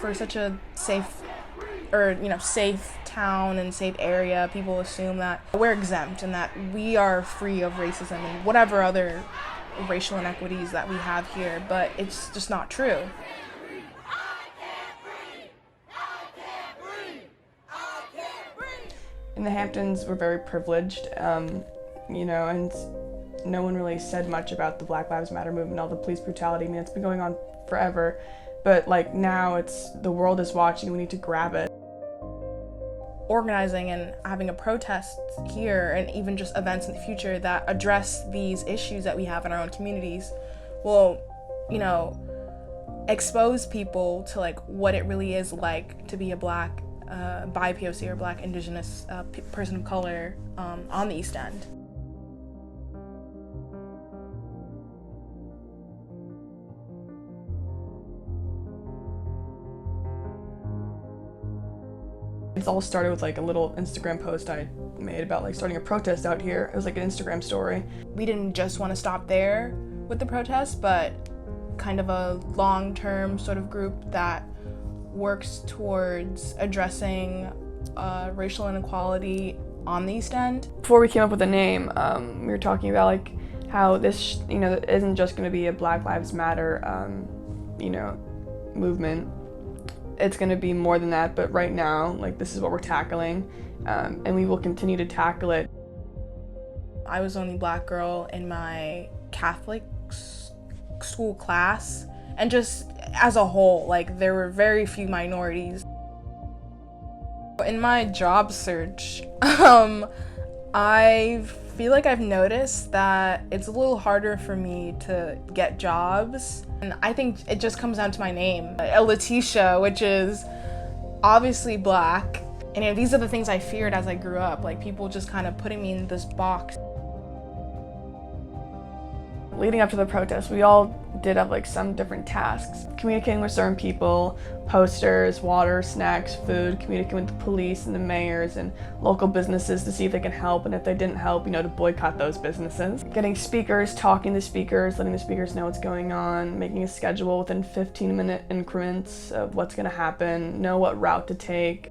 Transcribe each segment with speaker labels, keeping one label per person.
Speaker 1: for such a safe, or safe town and safe area, people assume that we're exempt and that we are free of racism and whatever other racial inequities that we have here, but it's just not true.
Speaker 2: In the Hamptons, we're very privileged, and no one really said much about the Black Lives Matter movement, all the police brutality. I mean, it's been going on forever, but like now the world is watching, we need to grab it.
Speaker 1: Organizing and having a protest here, and even just events in the future that address these issues that we have in our own communities, will, expose people to like what it really is like to be a Black BIPOC or Black Indigenous person of color on the East End.
Speaker 2: It's all started with like a little Instagram post I made about like starting a protest out here. It was like an Instagram story.
Speaker 1: We didn't just want to stop there with the protest, but kind of a long-term sort of group that works towards addressing racial inequality on the East End.
Speaker 2: Before we came up with a name, we were talking about like how this, isn't just going to be a Black Lives Matter, movement. It's going to be more than that, but right now, like, this is what we're tackling, and we will continue to tackle it.
Speaker 1: I was the only Black girl in my Catholic school class, and just as a whole, like, there were very few minorities. In my job search, I feel like I've noticed that it's a little harder for me to get jobs. And I think it just comes down to my name, Lateshia, which is obviously Black. And these are the things I feared as I grew up, like people just kind of putting me in this box.
Speaker 2: Leading up to the protest, we all did have like some different tasks. Communicating with certain people, posters, water, snacks, food, communicating with the police and the mayors and local businesses to see if they can help, and if they didn't help, to boycott those businesses. Getting speakers, talking to speakers, letting the speakers know what's going on, making a schedule within 15-minute increments of what's gonna happen, know what route to take.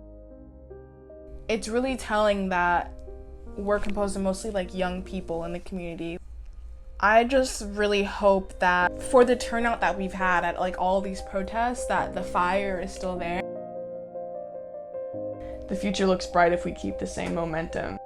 Speaker 1: It's really telling that we're composed of mostly like young people in the community. I just really hope that for the turnout that we've had at like all these protests, that the fire is still there.
Speaker 2: The future looks bright if we keep the same momentum.